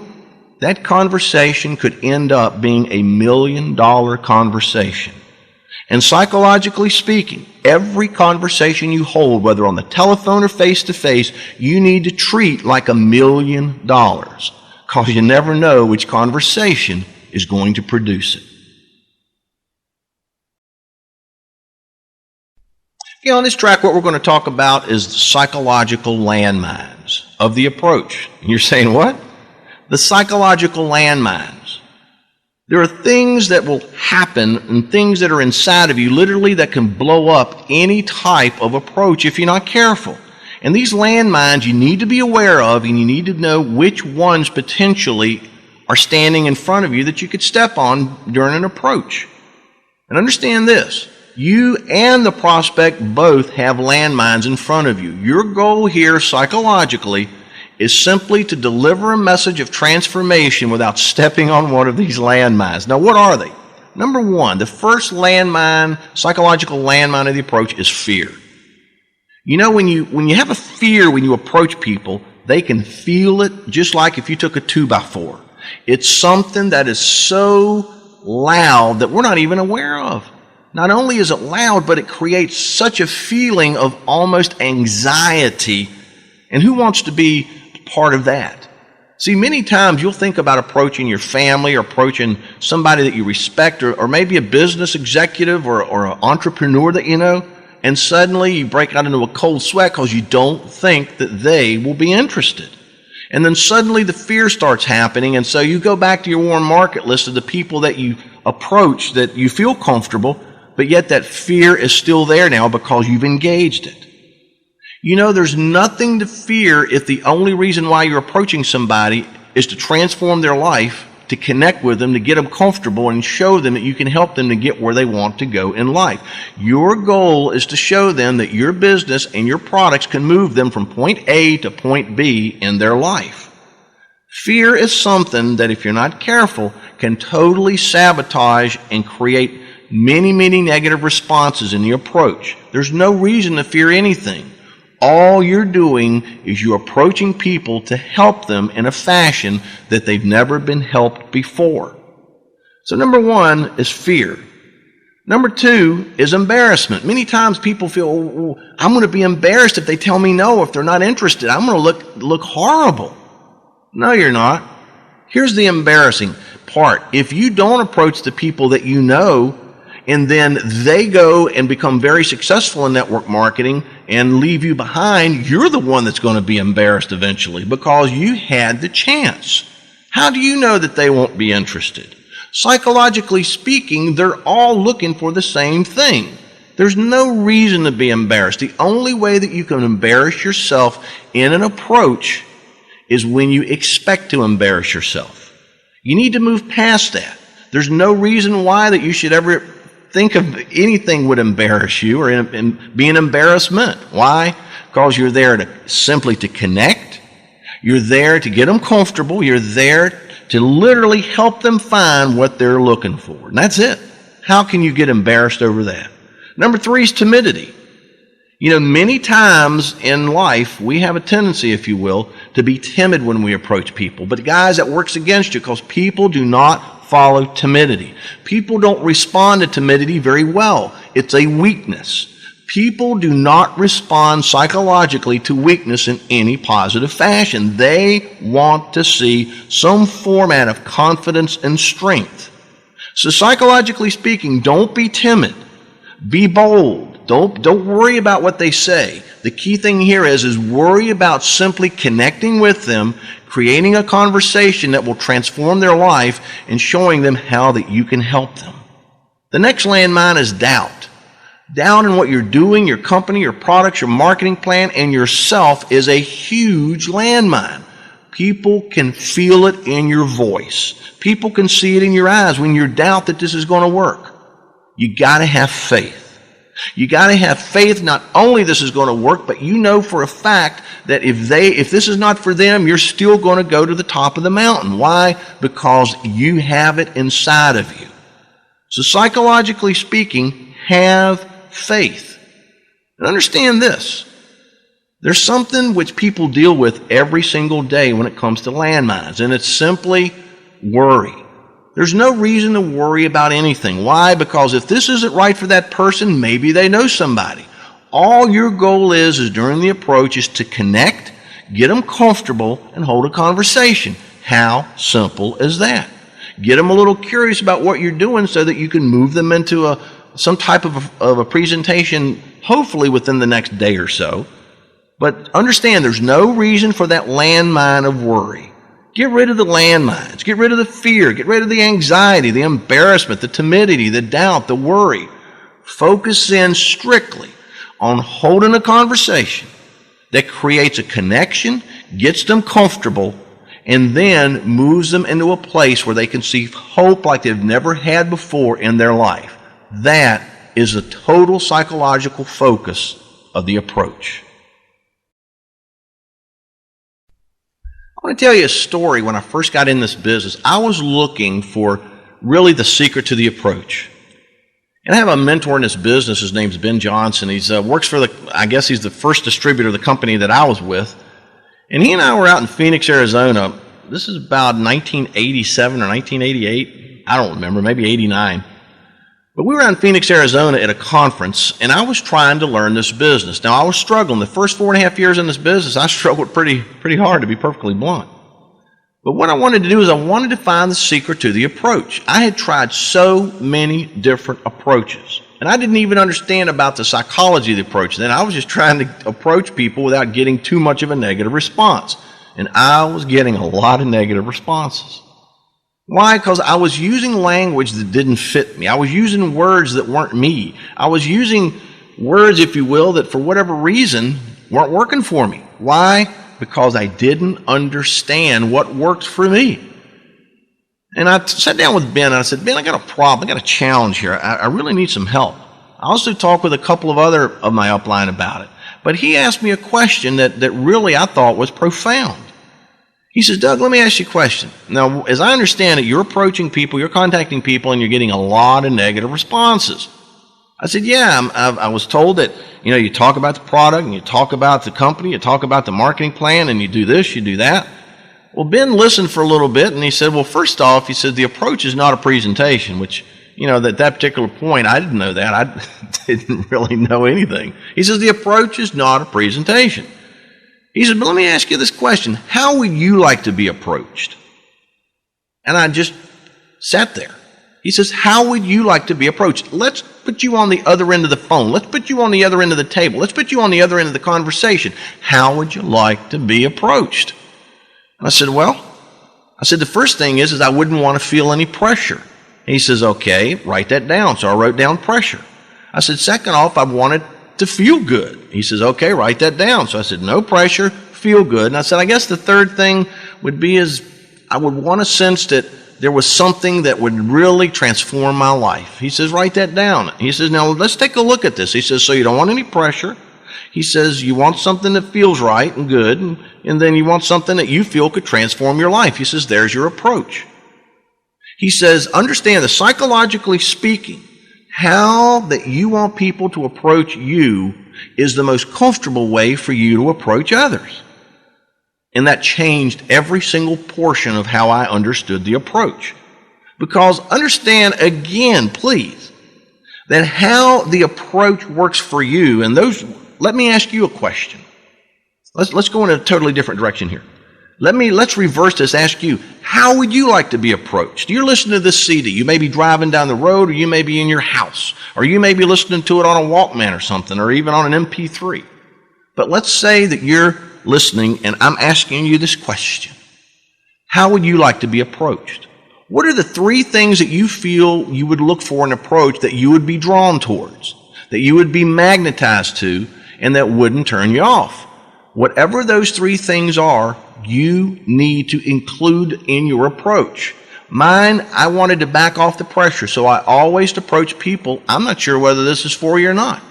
That conversation could end up being $1 million conversation. And psychologically speaking, every conversation you hold, whether on the telephone or face-to-face, you need to treat like $1 million because you never know which conversation is going to produce it. Okay, on this track, what we're going to talk about is the psychological landmines of the approach. And you're saying, what? The psychological landmines. There are things that will happen and things that are inside of you literally that can blow up any type of approach if you're not careful. And these landmines you need to be aware of, and you need to know which ones potentially are standing in front of you that you could step on during an approach. And understand this, you and the prospect both have landmines in front of you. Your goal here psychologically is simply to deliver a message of transformation without stepping on one of these landmines. Now, what are they? Number one, the first landmine, psychological landmine of the approach is fear. You know, when you have a fear when you approach people, they can feel it just like if you took a 2x4. It's something that is so loud that we're not even aware of. Not only is it loud, but it creates such a feeling of almost anxiety. And who wants to be part of that? See, many times you'll think about approaching your family or approaching somebody that you respect or maybe a business executive or an entrepreneur that you know, and suddenly you break out into a cold sweat because you don't think that they will be interested. And then suddenly the fear starts happening, and so you go back to your warm market list of the people that you approach that you feel comfortable, but yet that fear is still there now because you've engaged it. You know, there's nothing to fear if the only reason why you're approaching somebody is to transform their life, to connect with them, to get them comfortable and show them that you can help them to get where they want to go in life. Your goal is to show them that your business and your products can move them from point A to point B in their life. Fear is something that, if you're not careful, can totally sabotage and create many, many negative responses in the approach. There's no reason to fear anything. All you're doing is you're approaching people to help them in a fashion that they've never been helped before. So number one is fear. Number two is embarrassment. Many times people feel, oh, I'm going to be embarrassed if they tell me no, if they're not interested. I'm going to look horrible. No, you're not. Here's the embarrassing part. If you don't approach the people that you know, and then they go and become very successful in network marketing and leave you behind, you're the one that's going to be embarrassed eventually because you had the chance. How do you know that they won't be interested? Psychologically speaking, they're all looking for the same thing. There's no reason to be embarrassed. The only way that you can embarrass yourself in an approach is when you expect to embarrass yourself. You need to move past that. There's no reason why that you should ever think of anything would embarrass you or be an embarrassment. Why? Because you're there simply to connect. You're there to get them comfortable. You're there to literally help them find what they're looking for. And that's it. How can you get embarrassed over that? Number 3 is timidity. You know, many times in life, we have a tendency, if you will, to be timid when we approach people. But guys, that works against you because people do not follow timidity. People don't respond to timidity very well. It's a weakness. People do not respond psychologically to weakness in any positive fashion. They want to see some format of confidence and strength. So psychologically speaking, don't be timid. Be bold. Don't worry about what they say. The key thing here is worry about simply connecting with them, creating a conversation that will transform their life, and showing them how that you can help them. The next landmine is doubt. Doubt in what you're doing, your company, your products, your marketing plan, and yourself is a huge landmine. People can feel it in your voice. People can see it in your eyes when you doubt that this is going to work. You got to have faith. You got to have faith not only this is going to work, but you know for a fact that if this is not for them, you're still going to go to the top of the mountain. Why? Because you have it inside of you. So psychologically speaking, have faith. And understand this. There's something which people deal with every single day when it comes to landmines, and it's simply worry. There's no reason to worry about anything. Why? Because if this isn't right for that person, maybe they know somebody. All your goal is during the approach is to connect, get them comfortable, and hold a conversation. How simple is that? Get them a little curious about what you're doing so that you can move them into some type of a presentation, hopefully within the next day or so. But understand, there's no reason for that landmine of worry. Get rid of the landmines. Get rid of the fear. Get rid of the anxiety, the embarrassment, the timidity, the doubt, the worry. Focus in strictly on holding a conversation that creates a connection, gets them comfortable, and then moves them into a place where they can see hope like they've never had before in their life. That is the total psychological focus of the approach. I want to tell you a story. When I first got in this business, I was looking for really the secret to the approach. And I have a mentor in this business. His name's Ben Johnson. He's works for he's the first distributor of the company that I was with. And he and I were out in Phoenix, Arizona. This is about 1987 or 1988. I don't remember, maybe 89. But we were out in Phoenix, Arizona at a conference, and I was trying to learn this business. Now, I was struggling. The first 4.5 years in this business, I struggled pretty hard, to be perfectly blunt. But what I wanted to do is I wanted to find the secret to the approach. I had tried so many different approaches, and I didn't even understand about the psychology of the approach. Then I was just trying to approach people without getting too much of a negative response. And I was getting a lot of negative responses. Why? Because I was using language that didn't fit me. I was using words that weren't me. I was using words, if you will, that for whatever reason weren't working for me. Why? Because I didn't understand what worked for me. And I sat down with Ben and I said, Ben, I got a problem. I got a challenge here. I really need some help. I also talked with a couple of other of my upline about it. But he asked me a question that really I thought was profound. He says, Doug, let me ask you a question. Now, as I understand it, you're approaching people, you're contacting people, and you're getting a lot of negative responses. I said, yeah, I was told that, you talk about the product, and you talk about the company, you talk about the marketing plan, and you do this, you do that. Well, Ben listened for a little bit, and he said, well, first off, he said, the approach is not a presentation, which, at that particular point, I didn't know that. I didn't really know anything. He says, the approach is not a presentation. He said, but let me ask you this question. How would you like to be approached? And I just sat there. He says, how would you like to be approached? Let's put you on the other end of the phone. Let's put you on the other end of the table. Let's put you on the other end of the conversation. How would you like to be approached? And I said, the first thing is I wouldn't want to feel any pressure. And he says, okay, write that down. So I wrote down pressure. I said, second off, I wanted to feel good. He says, okay, write that down. So I said, no pressure, feel good. And I said, I guess the third thing would be is I would want to sense that there was something that would really transform my life. He says, write that down. He says, now let's take a look at this. He says, so you don't want any pressure. He says, you want something that feels right and good, and then you want something that you feel could transform your life. He says, there's your approach. He says, understand that psychologically speaking, how that you want people to approach you is the most comfortable way for you to approach others. And that changed every single portion of how I understood the approach. Because understand again, please, that how the approach works for you, and let me ask you a question. Let's go in a totally different direction here. Let's reverse this, ask you, how would you like to be approached? You're listening to this CD. You may be driving down the road, or you may be in your house, or you may be listening to it on a Walkman or something, or even on an MP3. But let's say that you're listening and I'm asking you this question. How would you like to be approached? What are the three things that you feel you would look for in an approach that you would be drawn towards, that you would be magnetized to, and that wouldn't turn you off? Whatever those three things are, you need to include in your approach. Mine, I wanted to back off the pressure, so I always approach people, I'm not sure whether this is for you or not.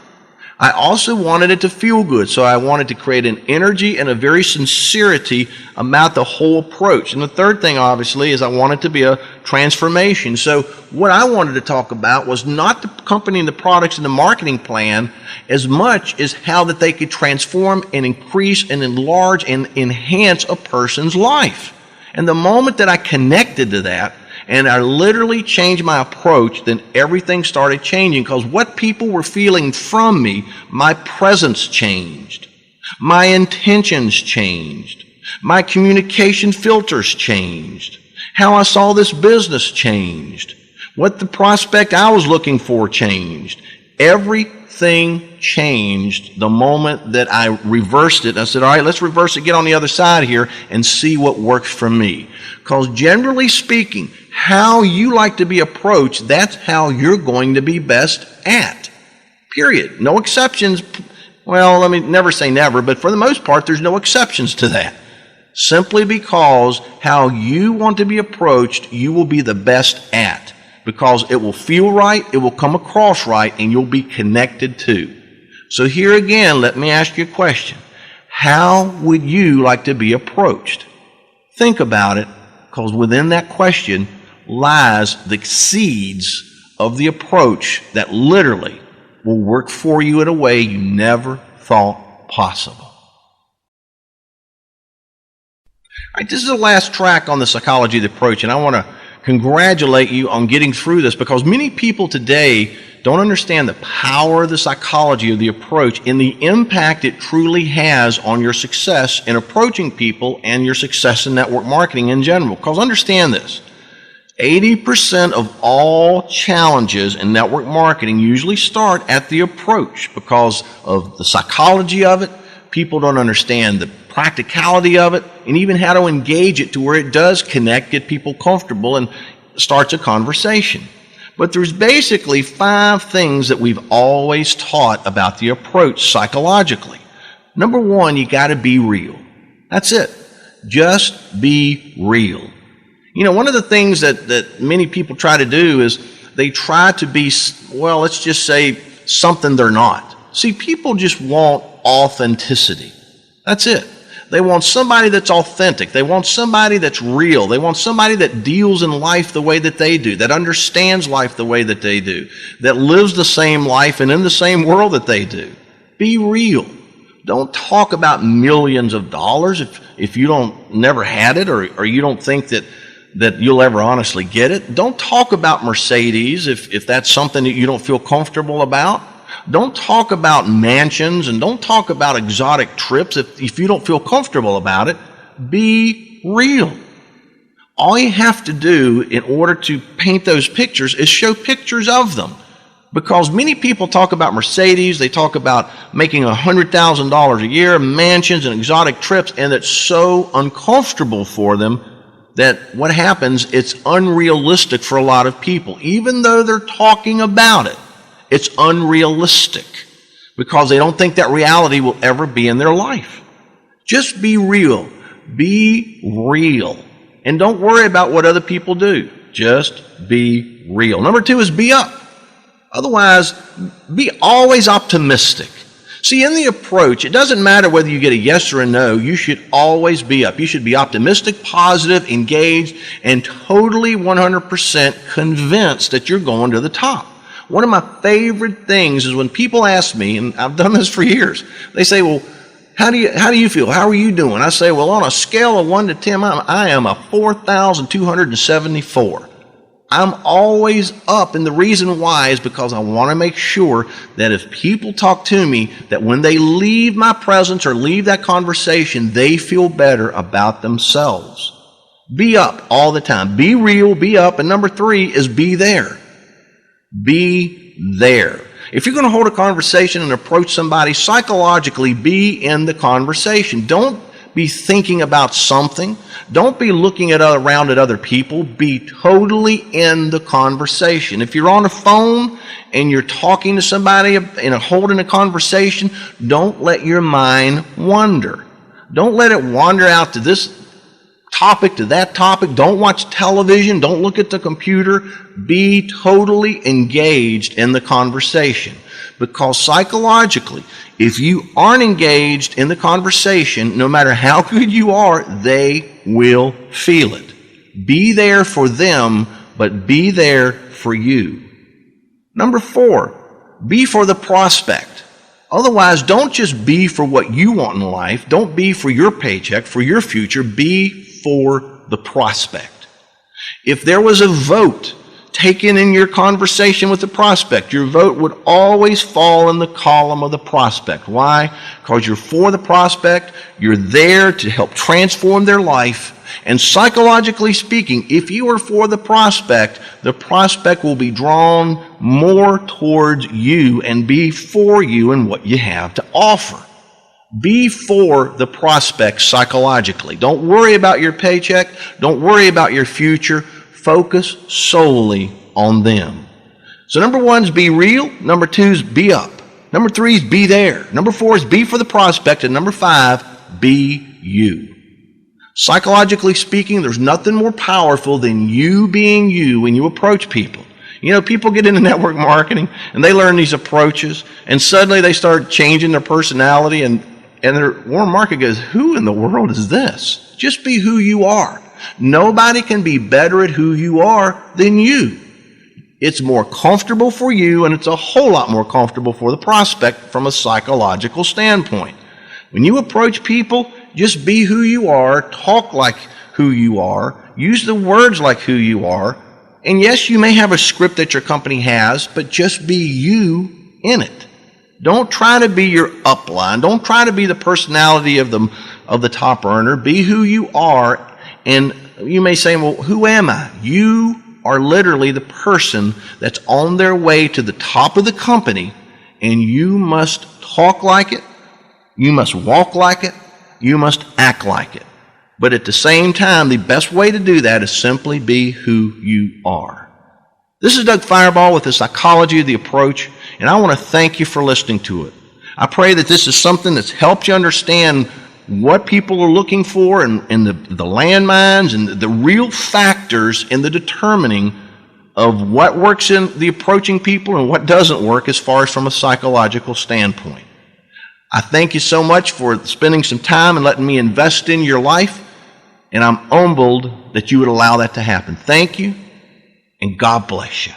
I also wanted it to feel good, so I wanted to create an energy and a very sincerity about the whole approach. And the third thing, obviously, is I wanted to be a transformation. So what I wanted to talk about was not the company and the products and the marketing plan as much as how that they could transform and increase and enlarge and enhance a person's life. And the moment that I connected to that, and I literally changed my approach, then everything started changing, because what people were feeling from me, my presence changed. My intentions changed. My communication filters changed. How I saw this business changed. What the prospect I was looking for changed. Everything changed the moment that I reversed it. I said, all right, let's reverse it, get on the other side here, and see what works for me. Because generally speaking, how you like to be approached, that's how you're going to be best at. Period. No exceptions. Well, let me never say never, but for the most part, there's no exceptions to that. Simply because how you want to be approached, you will be the best at. Because it will feel right, it will come across right, and you'll be connected to. So here again, let me ask you a question. How would you like to be approached? Think about it, because within that question lies the seeds of the approach that literally will work for you in a way you never thought possible. All right, this is the last track on the psychology of the approach, and I want to congratulate you on getting through this, because many people today don't understand the power of the psychology of the approach and the impact it truly has on your success in approaching people and your success in network marketing in general. Because understand this, 80% of all challenges in network marketing usually start at the approach because of the psychology of it. People don't understand the practicality of it, and even how to engage it to where it does connect, get people comfortable, and starts a conversation. But there's basically 5 things that we've always taught about the approach psychologically. Number 1, you got to be real. That's it. Just be real. You know, one of the things that many people try to do is they try to be, well, let's just say something they're not. See, people just want authenticity. That's it. They want somebody that's authentic. They want somebody that's real. They want somebody that deals in life the way that they do, that understands life the way that they do, that lives the same life and in the same world that they do. Be real. Don't talk about millions of dollars if you never had it, or you don't think that you'll ever honestly get it. Don't talk about Mercedes if that's something that you don't feel comfortable about. Don't talk about mansions, and don't talk about exotic trips if you don't feel comfortable about it. Be real. All you have to do in order to paint those pictures is show pictures of them. Because many people talk about Mercedes, they talk about making $100,000 a year, mansions and exotic trips, and it's so uncomfortable for them that what happens, it's unrealistic for a lot of people. Even though they're talking about it, it's unrealistic because they don't think that reality will ever be in their life. Just be real. Be real. And don't worry about what other people do. Just be real. Number 2 is be up. Otherwise, be always optimistic. See, in the approach, it doesn't matter whether you get a yes or a no. You should always be up. You should be optimistic, positive, engaged, and totally 100% convinced that you're going to the top. One of my favorite things is when people ask me, and I've done this for years, they say, well, how do you feel? How are you doing? I say, well, on a scale of 1 to 10, I am a 4,274. I'm always up, and the reason why is because I want to make sure that if people talk to me, that when they leave my presence or leave that conversation, they feel better about themselves. Be up all the time. Be real, be up, and number 3 is be there. Be there. If you're going to hold a conversation and approach somebody, psychologically be in the conversation. Don't be thinking about something. Don't be looking around at other people. Be totally in the conversation. If you're on a phone and you're talking to somebody and holding a conversation, don't let your mind wander. Don't let it wander out to this topic, to that topic. Don't watch television. Don't look at the computer. Be totally engaged in the conversation. Because psychologically, if you aren't engaged in the conversation, no matter how good you are, they will feel it. Be there for them, but be there for you. Number 4, be for the prospect. Otherwise, don't just be for what you want in life. Don't be for your paycheck, for your future. Be for the prospect. If there was a vote taken in your conversation with the prospect, your vote would always fall in the column of the prospect. Why? Because you're for the prospect, you're there to help transform their life, and psychologically speaking, if you are for the prospect will be drawn more towards you and be for you and what you have to offer. Be for the prospect psychologically. Don't worry about your paycheck. Don't worry about your future. Focus solely on them. So number 1 is be real. Number 2 is be up. Number 3 is be there. Number 4 is be for the prospect. And number 5, be you. Psychologically speaking, there's nothing more powerful than you being you when you approach people. You know, people get into network marketing and they learn these approaches and suddenly they start changing their personality and their warm market goes, who in the world is this? Just be who you are. Nobody can be better at who you are than you. It's more comfortable for you, and it's a whole lot more comfortable for the prospect from a psychological standpoint. When you approach people, just be who you are, talk like who you are, use the words like who you are, and yes, you may have a script that your company has, but just be you in it. Don't try to be your upline. Don't try to be the personality of the top earner. Be who you are. And you may say, well, who am I? You are literally the person that's on their way to the top of the company, and you must talk like it, you must walk like it, you must act like it. But at the same time, the best way to do that is simply be who you are. This is Doug Firebaugh with the Psychology of the Approach, and I want to thank you for listening to it. I pray that this is something that's helped you understand what people are looking for and the landmines and the real factors in the determining of what works in the approaching people and what doesn't work as far as from a psychological standpoint. I thank you so much for spending some time and letting me invest in your life, and I'm humbled that you would allow that to happen. Thank you, and God bless you.